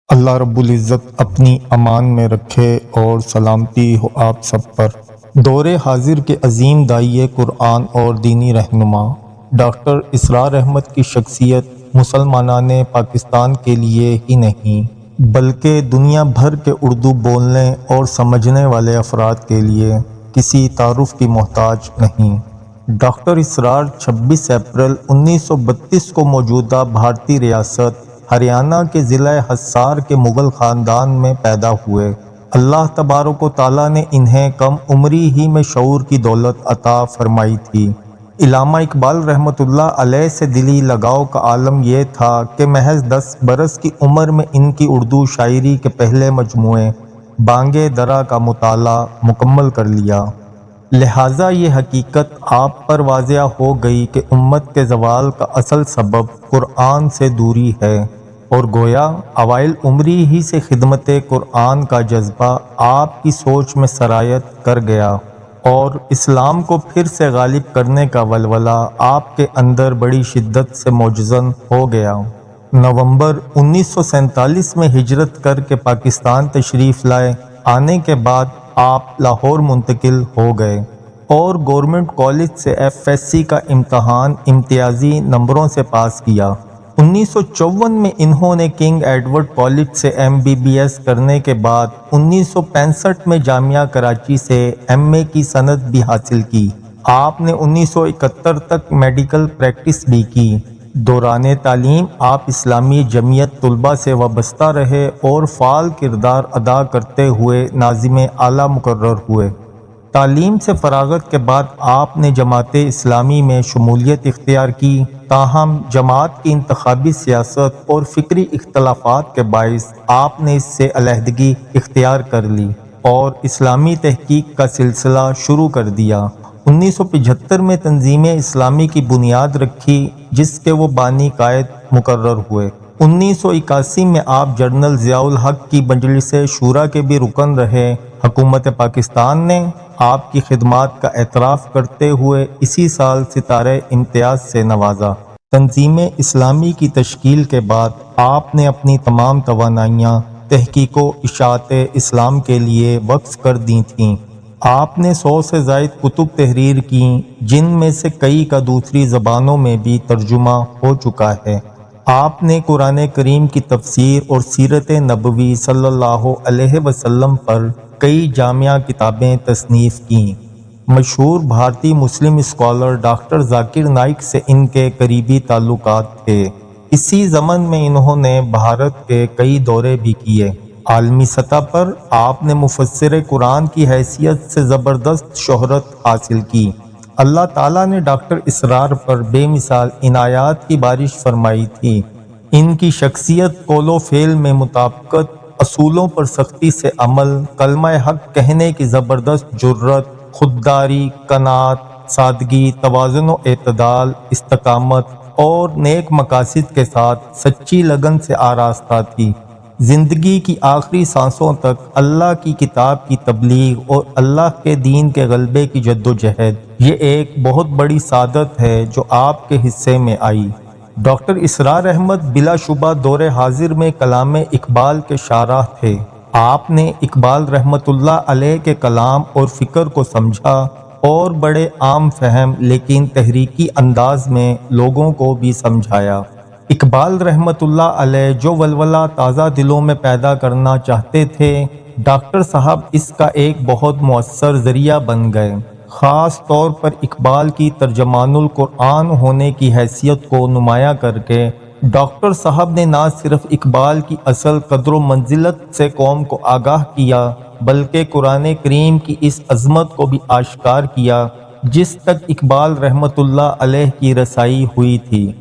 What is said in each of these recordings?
اللہ رب العزت اپنی امان میں رکھے اور سلامتی ہو آپ سب پر۔ دور حاضر کے عظیم داعیے قرآن اور دینی رہنما ڈاکٹر اسرار احمد کی شخصیت مسلمانان پاکستان کے لیے ہی نہیں بلکہ دنیا بھر کے اردو بولنے اور سمجھنے والے افراد کے لیے کسی تعارف کی محتاج نہیں۔ ڈاکٹر اسرار 26 اپریل 1932 کو موجودہ بھارتی ریاست ہریانہ کے ضلع حصار کے مغل خاندان میں پیدا ہوئے۔ اللہ تبارک و تعالیٰ نے انہیں کم عمری ہی میں شعور کی دولت عطا فرمائی تھی۔ علامہ اقبال رحمۃ اللہ علیہ سے دلی لگاؤ کا عالم یہ تھا کہ محض 10 برس کی عمر میں ان کی اردو شاعری کے پہلے مجموعے بانگ درا کا مطالعہ مکمل کر لیا۔ لہٰذا یہ حقیقت آپ پر واضح ہو گئی کہ امت کے زوال کا اصل سبب قرآن سے دوری ہے، اور گویا اوائل عمری ہی سے خدمت قرآن کا جذبہ آپ کی سوچ میں سرایت کر گیا اور اسلام کو پھر سے غالب کرنے کا ولولہ آپ کے اندر بڑی شدت سے موجزن ہو گیا۔ نومبر 1947 میں ہجرت کر کے پاکستان تشریف لائے آنے کے بعد آپ لاہور منتقل ہو گئے اور گورنمنٹ کالج سے FSC کا امتحان امتیازی نمبروں سے پاس کیا۔ 1954 میں انہوں نے کنگ ایڈورڈ کالج سے MBBS کرنے کے بعد 1965 میں جامعہ کراچی سے MA کی سند بھی حاصل کی۔ آپ نے 1971 تک میڈیکل پریکٹس بھی کی۔ دوران تعلیم آپ اسلامی جمعیت طلباء سے وابستہ رہے اور فعال کردار ادا کرتے ہوئے ناظم اعلیٰ مقرر ہوئے۔ تعلیم سے فراغت کے بعد آپ نے جماعت اسلامی میں شمولیت اختیار کی، تاہم جماعت کی انتخابی سیاست اور فکری اختلافات کے باعث آپ نے اس سے علیحدگی اختیار کر لی اور اسلامی تحقیق کا سلسلہ شروع کر دیا۔ 1975 میں تنظیم اسلامی کی بنیاد رکھی جس کے وہ بانی قائد مقرر ہوئے۔ 1981 میں آپ جنرل ضیاء الحق کی مجلس شورا کے بھی رکن رہے۔ حکومت پاکستان نے آپ کی خدمات کا اعتراف کرتے ہوئے اسی سال ستارہ امتیاز سے نوازا۔ تنظیم اسلامی کی تشکیل کے بعد آپ نے اپنی تمام توانائیاں تحقیق و اشاعت اسلام کے لیے وقف کر دی تھیں۔ آپ نے 100 سے زائد کتب تحریر کیں جن میں سے کئی کا دوسری زبانوں میں بھی ترجمہ ہو چکا ہے۔ آپ نے قرآن کریم کی تفسیر اور سیرت نبوی صلی اللہ علیہ وسلم پر کئی جامع کتابیں تصنیف کیں۔ مشہور بھارتی مسلم اسکالر ڈاکٹر ذاکر نائک سے ان کے قریبی تعلقات تھے۔ اسی ضمن میں انہوں نے بھارت کے کئی دورے بھی کیے۔ عالمی سطح پر آپ نے مفسر قرآن کی حیثیت سے زبردست شہرت حاصل کی۔ اللہ تعالیٰ نے ڈاکٹر اسرار پر بے مثال عنایات کی بارش فرمائی تھی۔ ان کی شخصیت قول و فعل میں مطابقت، اصولوں پر سختی سے عمل، کلمہ حق کہنے کی زبردست جرأت، خودداری، قناعت، سادگی، توازن و اعتدال، استقامت اور نیک مقاصد کے ساتھ سچی لگن سے آراستہ تھی۔ زندگی کی آخری سانسوں تک اللہ کی کتاب کی تبلیغ اور اللہ کے دین کے غلبے کی جدوجہد، یہ ایک بہت بڑی سعادت ہے جو آپ کے حصے میں آئی۔ ڈاکٹر اسرار احمد بلا شبہ دور حاضر میں کلام اقبال کے شارح تھے۔ آپ نے اقبال رحمۃ اللہ علیہ کے کلام اور فکر کو سمجھا اور بڑے عام فہم لیکن تحریکی انداز میں لوگوں کو بھی سمجھایا۔ اقبال رحمۃ اللہ علیہ جو ولولہ تازہ دلوں میں پیدا کرنا چاہتے تھے، ڈاکٹر صاحب اس کا ایک بہت مؤثر ذریعہ بن گئے۔ خاص طور پر اقبال کی ترجمان القرآن ہونے کی حیثیت کو نمایاں کر کے ڈاکٹر صاحب نے نہ صرف اقبال کی اصل قدر و منزلت سے قوم کو آگاہ کیا بلکہ قرآن کریم کی اس عظمت کو بھی آشکار کیا جس تک اقبال رحمۃ اللہ علیہ کی رسائی ہوئی تھی۔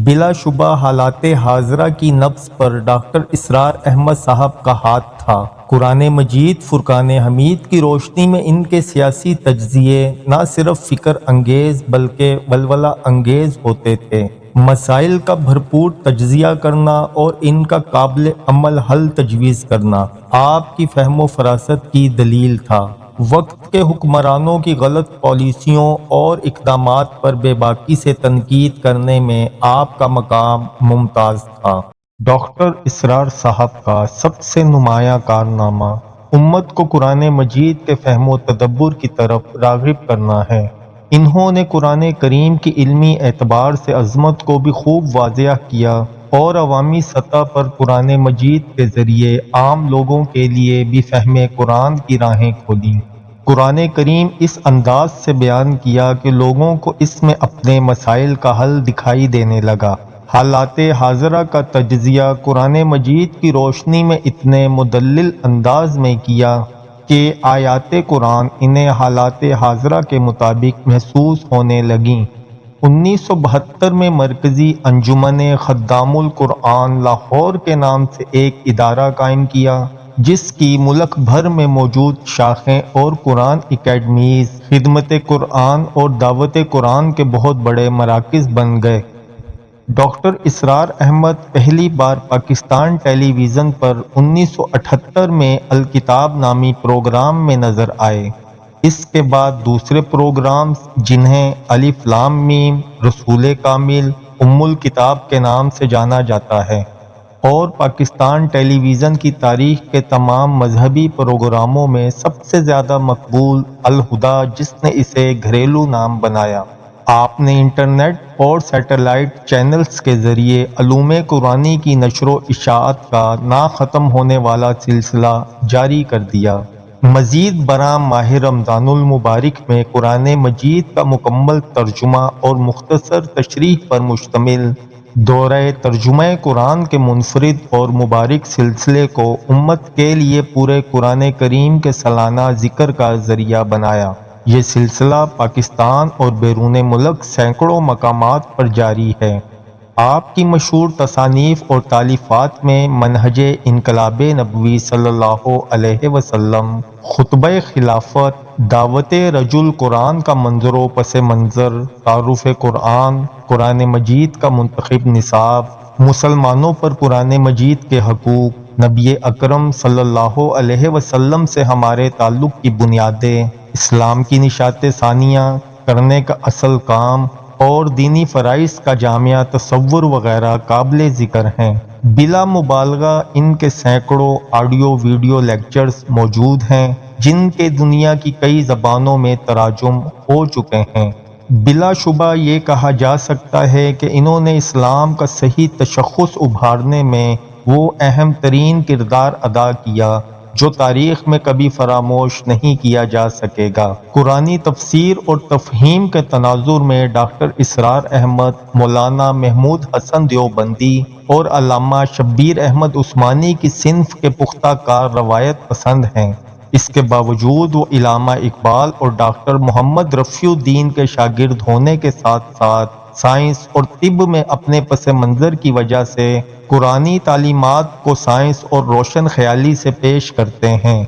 بلا شبہ حالات حاضرہ کی نبض پر ڈاکٹر اسرار احمد صاحب کا ہاتھ تھا۔ قرآن مجید فرقان حمید کی روشنی میں ان کے سیاسی تجزیے نہ صرف فکر انگیز بلکہ ولولہ انگیز ہوتے تھے۔ مسائل کا بھرپور تجزیہ کرنا اور ان کا قابل عمل حل تجویز کرنا آپ کی فہم و فراست کی دلیل تھا۔ وقت کے حکمرانوں کی غلط پالیسیوں اور اقدامات پر بے باکی سے تنقید کرنے میں آپ کا مقام ممتاز تھا۔ ڈاکٹر اسرار صاحب کا سب سے نمایاں کارنامہ امت کو قرآن مجید کے فہم و تدبر کی طرف راغب کرنا ہے۔ انہوں نے قرآن کریم کی علمی اعتبار سے عظمت کو بھی خوب واضح کیا اور عوامی سطح پر قرآن مجید کے ذریعے عام لوگوں کے لیے بھی فہم قرآن کی راہیں کھولیں۔ قرآن کریم اس انداز سے بیان کیا کہ لوگوں کو اس میں اپنے مسائل کا حل دکھائی دینے لگا۔ حالات حاضرہ کا تجزیہ قرآن مجید کی روشنی میں اتنے مدلل انداز میں کیا کہ آیات قرآن انہیں حالات حاضرہ کے مطابق محسوس ہونے لگیں۔ 1972 میں مرکزی انجمن خدام القرآن لاہور کے نام سے ایک ادارہ قائم کیا، جس کی ملک بھر میں موجود شاخیں اور قرآن اکیڈمیز خدمت قرآن اور دعوت قرآن کے بہت بڑے مراکز بن گئے۔ ڈاکٹر اسرار احمد پہلی بار پاکستان ٹیلی ویژن پر 1978 میں الکتاب نامی پروگرام میں نظر آئے۔ اس کے بعد دوسرے پروگرامز جنہیں الف لام میم، رسول کامل، الکتاب کے نام سے جانا جاتا ہے، اور پاکستان ٹیلی ویژن کی تاریخ کے تمام مذہبی پروگراموں میں سب سے زیادہ مقبول الہدیٰ، جس نے اسے گھریلو نام بنایا۔ آپ نے انٹرنیٹ اور سیٹلائٹ چینلز کے ذریعے علوم قرآنی کی نشر و اشاعت کا نا ختم ہونے والا سلسلہ جاری کر دیا۔ مزید برآں ماہ رمضان المبارک میں قرآن مجید کا مکمل ترجمہ اور مختصر تشریح پر مشتمل دورہ ترجمہ قرآن کے منفرد اور مبارک سلسلے کو امت کے لیے پورے قرآن کریم کے سالانہ ذکر کا ذریعہ بنایا۔ یہ سلسلہ پاکستان اور بیرون ملک سینکڑوں مقامات پر جاری ہے۔ آپ کی مشہور تصانیف اور تالیفات میں منہج انقلاب نبوی صلی اللہ علیہ وسلم، خطبہ خلافت، دعوت رجل قرآن کا منظر و پس منظر، تعارف قرآن، قرآن مجید کا منتخب نصاب، مسلمانوں پر قرآن مجید کے حقوق، نبی اکرم صلی اللہ علیہ وسلم سے ہمارے تعلق کی بنیادیں، اسلام کی نشات ثانیہ، کرنے کا اصل کام، اور دینی فرائض کا جامعہ تصور وغیرہ قابل ذکر ہیں۔ بلا مبالغہ ان کے سینکڑوں آڈیو ویڈیو لیکچرز موجود ہیں، جن کے دنیا کی کئی زبانوں میں تراجم ہو چکے ہیں۔ بلا شبہ یہ کہا جا سکتا ہے کہ انہوں نے اسلام کا صحیح تشخص ابھارنے میں وہ اہم ترین کردار ادا کیا جو تاریخ میں کبھی فراموش نہیں کیا جا سکے گا۔ قرآنی تفسیر اور تفہیم کے تناظر میں ڈاکٹر اسرار احمد، مولانا محمود حسن دیوبندی اور علامہ شبیر احمد عثمانی کی صنف کے پختہ کار روایت پسند ہیں۔ اس کے باوجود وہ علامہ اقبال اور ڈاکٹر محمد رفیع الدین کے شاگرد ہونے کے ساتھ ساتھ سائنس اور طب میں اپنے پس منظر کی وجہ سے قرآنی تعلیمات کو سائنس اور روشن خیالی سے پیش کرتے ہیں۔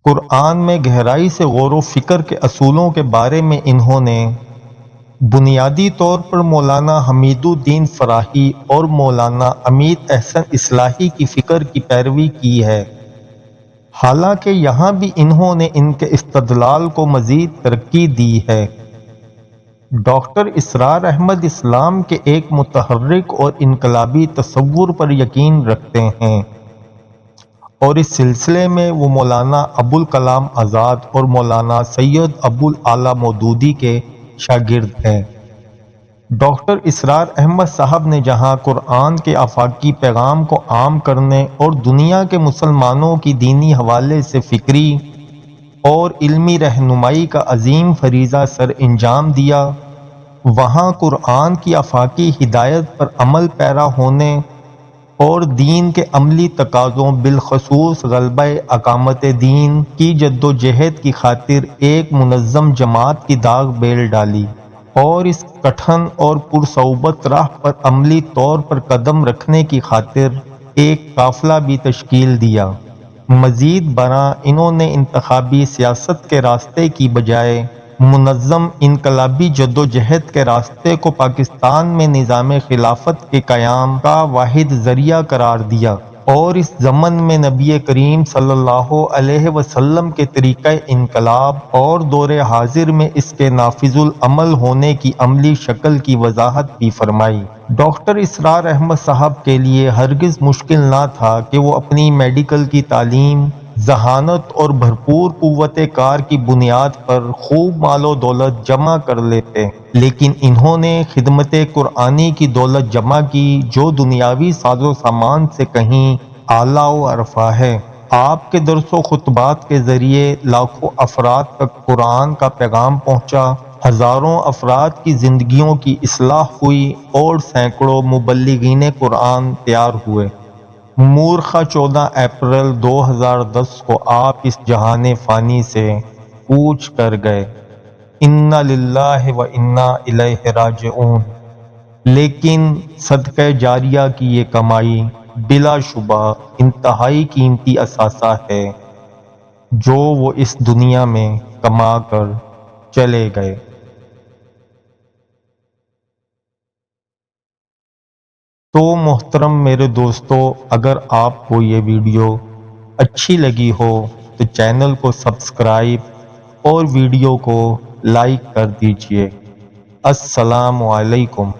قرآن میں گہرائی سے غور و فکر کے اصولوں کے بارے میں انہوں نے بنیادی طور پر مولانا حمید الدین فراہی اور مولانا امیت احسن اصلاحی کی فکر کی پیروی کی ہے، حالانکہ یہاں بھی انہوں نے ان کے استدلال کو مزید ترقی دی ہے۔ ڈاکٹر اسرار احمد اسلام کے ایک متحرک اور انقلابی تصور پر یقین رکھتے ہیں، اور اس سلسلے میں وہ مولانا ابوالکلام آزاد اور مولانا سید ابوالعلا مودودی کے شاگرد ہیں۔ ڈاکٹر اسرار احمد صاحب نے جہاں قرآن کے آفاقی پیغام کو عام کرنے اور دنیا کے مسلمانوں کی دینی حوالے سے فکری اور علمی رہنمائی کا عظیم فریضہ سر انجام دیا، وہاں قرآن کی آفاقی ہدایت پر عمل پیرا ہونے اور دین کے عملی تقاضوں بالخصوص غلبہ اقامت دین کی جدوجہد کی خاطر ایک منظم جماعت کی داغ بیل ڈالی، اور اس کٹھن اور پرصعوبت راہ پر عملی طور پر قدم رکھنے کی خاطر ایک قافلہ بھی تشکیل دیا۔ مزید برآں انہوں نے انتخابی سیاست کے راستے کی بجائے منظم انقلابی جدوجہد کے راستے کو پاکستان میں نظام خلافت کے قیام کا واحد ذریعہ قرار دیا۔ اور اس ضمن میں نبی کریم صلی اللہ علیہ وسلم کے طریقہ انقلاب اور دور حاضر میں اس کے نافذ العمل ہونے کی عملی شکل کی وضاحت بھی فرمائی۔ ڈاکٹر اسرار احمد صاحب کے لیے ہرگز مشکل نہ تھا کہ وہ اپنی میڈیکل کی تعلیم، ذہانت اور بھرپور قوت کار کی بنیاد پر خوب مال و دولت جمع کر لیتے، لیکن انہوں نے خدمت قرآنی کی دولت جمع کی جو دنیاوی ساز و سامان سے کہیں اعلیٰ و ارفع ہے۔ آپ کے درس و خطبات کے ذریعے لاکھوں افراد تک قرآن کا پیغام پہنچا، ہزاروں افراد کی زندگیوں کی اصلاح ہوئی اور سینکڑوں مبلغین قرآن تیار ہوئے۔ مورخہ 14 اپریل 2010 کو آپ اس جہان فانی سے کوچ کر گئے۔ انا للہ و انا الیہ راجعون۔ لیکن صدقہ جاریہ کی یہ کمائی بلا شبہ انتہائی قیمتی اثاثہ ہے جو وہ اس دنیا میں کما کر چلے گئے۔ تو محترم میرے دوستو، اگر آپ کو یہ ویڈیو اچھی لگی ہو تو چینل کو سبسکرائب اور ویڈیو کو لائک کر دیجئے۔ السلام علیکم۔